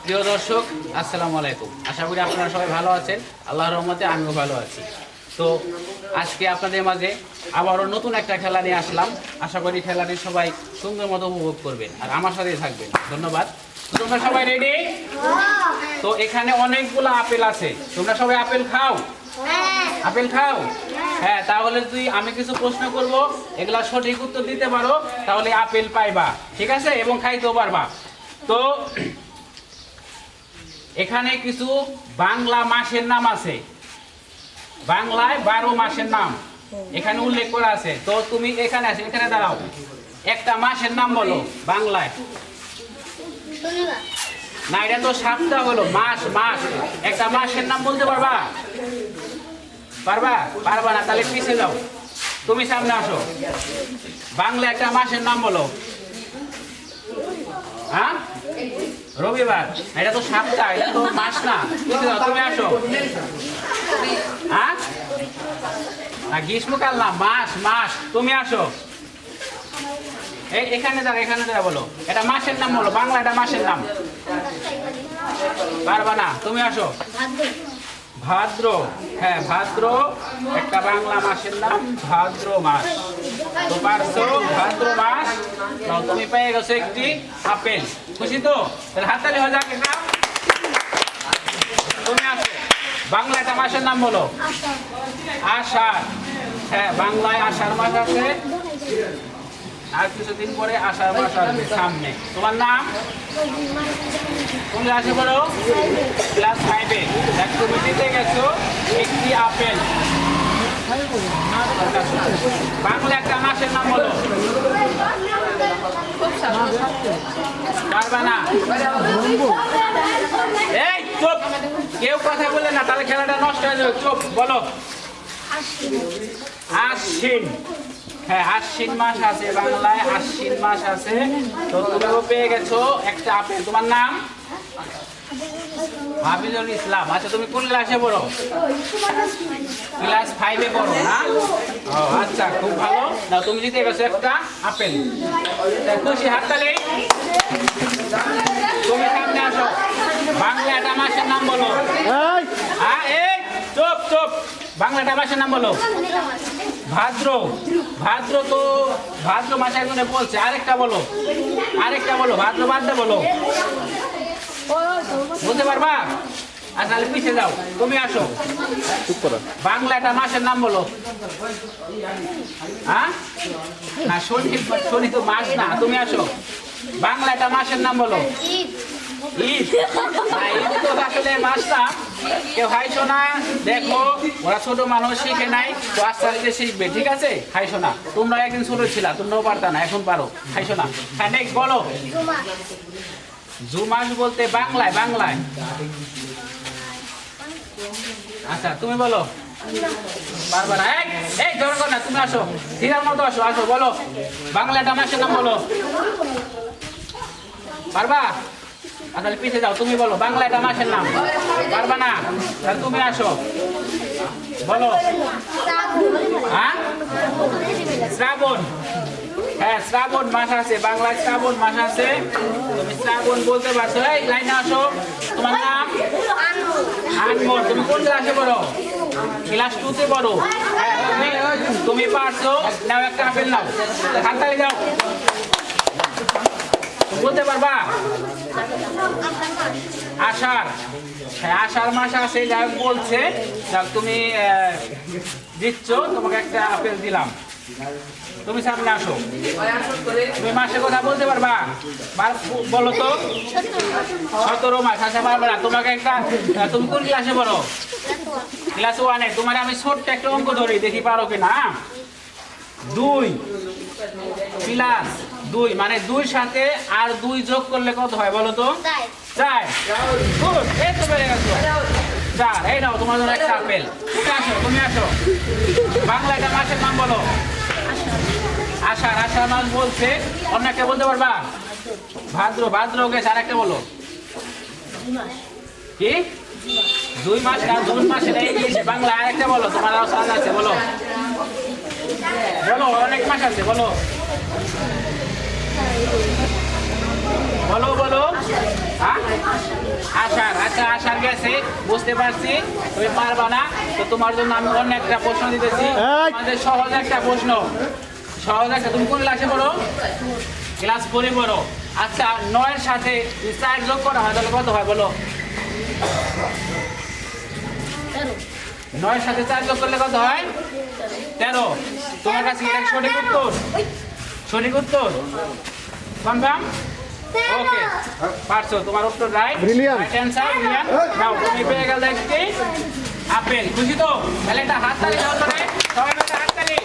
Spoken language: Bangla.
প্রিয় দর্শক, আসসালামু আলাইকুম। আশা করি আপনারা সবাই ভালো আছেন। আল্লাহর রহমতে আমিও ভালো আছি। তো আজকে আপনাদের মাঝে আবারও নতুন একটা খেলা নিয়ে আসলাম। আশা করি খেলাটি সবাই সুন্দর মতো উপভোগ করবেন আর আমার সাথেই থাকবেন। ধন্যবাদ। তোমরা সবাই রেডি? তো এখানে অনেকগুলো আপেল আছে। তোমরা সবাই আপেল খাও? আপেল খাও? হ্যাঁ, তাহলে তুই আমি কিছু প্রশ্ন করব, এগুলা সঠিক উত্তর দিতে পারো তাহলে আপেল পাইবা, ঠিক আছে? এবং খাইতেও পারবা। তো এখানে কিছু বাংলা মাসের নাম আছে, বাংলায় 12 মাসের নাম এখানে উল্লেখ করা আছে। তো তুমি এখানে আসো, এখানে দাঁড়াও, একটা মাসের নাম বলো বাংলায়। না, এটা তো 7টা হলো মাস। মাস একটা মাসের নাম বলতে পারবা? পারবা? পারবা না, তাহলে পিছিয়ে যাও। তুমি সামনে আসো, বাংলা একটা মাসের নাম বলো। হ্যাঁ, রবিবার। এটা তো 7টা, এটা তো মাস না। পিছিয়ে যাও, তুমি আসো। হ্যাঁ, গ্রীষ্মকাল না, মাস। মাস, তুমি আসো। এখানে দাঁড়া, এখানে দাঁড়া, বলো এটা মাসের নাম বলো, বাংলা এটা মাসের নাম। পারবা না, তুমি আসো। ভাদ্র। হ্যাঁ, ভাদ্র একটা বাংলা মাসের নাম, ভাদ্র মাস। তো পারছো, ভাদ্র মাস। তুমি পেয়ে গেছো একটি আপেল। খুশি তো? তাহলে হাততালি হয়ে যাক একটা। তুমি আসো, বাংলা একটা মাসের নাম বলো। আষাঢ়। হ্যাঁ, বাংলায় আষাঢ় মাস আছে, আর কিছুদিন পরে আষাঢ় মাস আসবে সামনে। তোমার নাম? তুমি আসে বলো ক্লাস 5-এ। তুমি দিতে গেছো একটি আপেল। বাংলা একটা মাসের নাম বলো। পারবা না? এই চুপ, কেউ কথা বলে না, তাহলে খেলাটা নষ্ট হয়ে যাবে। চুপ, বলো। আশ্বিন। হ্যাঁ, আশ্বিন মাস আছে, বাংলায় আশ্বিন মাস আছে। তো তুমিও পেয়ে গেছো একটা আপেল। তোমার নাম? হাফিজুল ইসলাম। আচ্ছা, তুমি কোন ক্লাসে পড়ো? ক্লাস 5-এ পড়ো না? ও আচ্ছা, খুব ভালো। না, তুমি জিতে গেছো একটা আপেল। খুশি? হাততালি। তুমি সামনে আসো, বাংলা একটা মাসের নাম বলো। এই চুপ চুপ, বাংলা একটা মাসের নাম বলো। ভাদ্র। ভাদ্র তো ভাদ্র মাসে একজনে বলছে, আরেকটা বলো, আরেকটা বলো, ভাদ্র বাদে বলো। বলতে পারবা? আচ্ছা, তাহলে পিছিয়ে যাও, তুমি আসো। বাংলা একটা মাসের নাম বলো। হ্যাঁ, না, শনি। শনি তো মাস না। তুমি আসো, বাংলা একটা মাসের নাম বলো। ঈদ। ঈদ তো আসলে মাস না। কেউ হাইছো না, দেখো ওরা ছোট মানুষ, শিখে নাই, তো আস্তে আস্তে শিখবে, ঠিক আছে? হাইছো না, তোমরা একদিন ছোট ছিলা, তোমরাও পারতা না, এখন পারো। হাইছো না। হ্যাঁ, নেক্সট বলো। জুমাস বলতে বাংলায়, বাংলায়। আচ্ছা, তুমি বলো। পারবা না? এই জোর কর না, তুমি আসো, ধীরার মতো আসো। আসো, বলো বাংলা একটা মাসের নাম বলো। পারবা? তাহলে পিছিয়ে যাও, তুমি বলো বাংলা একটা মাসের নাম। পারবা না? তাহলে তুমি আসো, বলো। হ্যাঁ, শ্রাবণ। হ্যাঁ, শ্রাবণ মাস আছে, বাংলায় শ্রাবণ মাস আছে। তুমি শ্রাবণ বলতে পারছো। এই লাইনে আসো, তোমার নাম? আনমোল। তুমি কোন ক্লাসে পড়ো? ক্লাস 2-তে পড়ো। হ্যাঁ, তুমি পারছো। নাও একটা আপেল নাও, হাততালি দাও। বলতে পারবা? আষাঢ়। হ্যাঁ, আষাঢ় মাস আছে, যাই বলছে। তুমি দিচ্ছ, তোমাকে একটা আপেল দিলাম। তুমি সামনে আসো, তুমি মাসের কথা বলতে পারবা? বলো তো। 17 মাস। আচ্ছা, পারবে না, তোমাকে একটা। তুমি কোন ক্লাসে পড়ো? ক্লাস 1-এ। তোমার আমি ছোট্ট একটা অঙ্ক ধরি, দেখি পারো কিনা। 2 প্লাস 2 মানে 2 সাথে আর 2 যোগ করলে কত হয় বলো তো? 4। গুড, এই তো পেরে গেছো। 4। এই নাও তোমার জন্য একটা আপেল। তুমি আসো, তুমি আসো, বাংলা একটা মাসের নাম বলো। আষাঢ়। আষাঢ় মাস বলছে, অন্য একটা বলতে পারবা? ভাদ্র। ভাদ্র গেছে, আর একটা বলো। কি? 2 মাস না, 2 মাস। এটা ইংলিশে, বাংলা আর একটা বলো। তোমার আরো সাজ আছে, বলো। বলো, অনেক মাস আছে, বলো। বলো বলো। হ্যাঁ, মাসে আসার গেছে, বুঝতে পারছি তুমি পারবা না। তো তোমার জন্য আমি অন্য একটা প্রশ্ন দিতেছি, আমাদের সহজ একটা প্রশ্ন, সহজ একটা। তুমি কোন ক্লাসে পড়ো? ক্লাস 4 পড়ো। আচ্ছা, 9-এর সাথে 4 যোগ করা হয় তাহলে কত হয় বলো? 9-এর সাথে 4 যোগ করলে কত হয়? 13। তোমার কাছে এটা সঠিক উত্তর? সঠিক উত্তর কনফার্ম? ওকে, পারছো, তোমার উত্তর রাইট। Right answer. নাও তুমি পেয়ে গেলে একটি আপেল। খুশি তো? তাহলে একটা হাততালি দাও তো রে, সবাই মিলে হাততালি।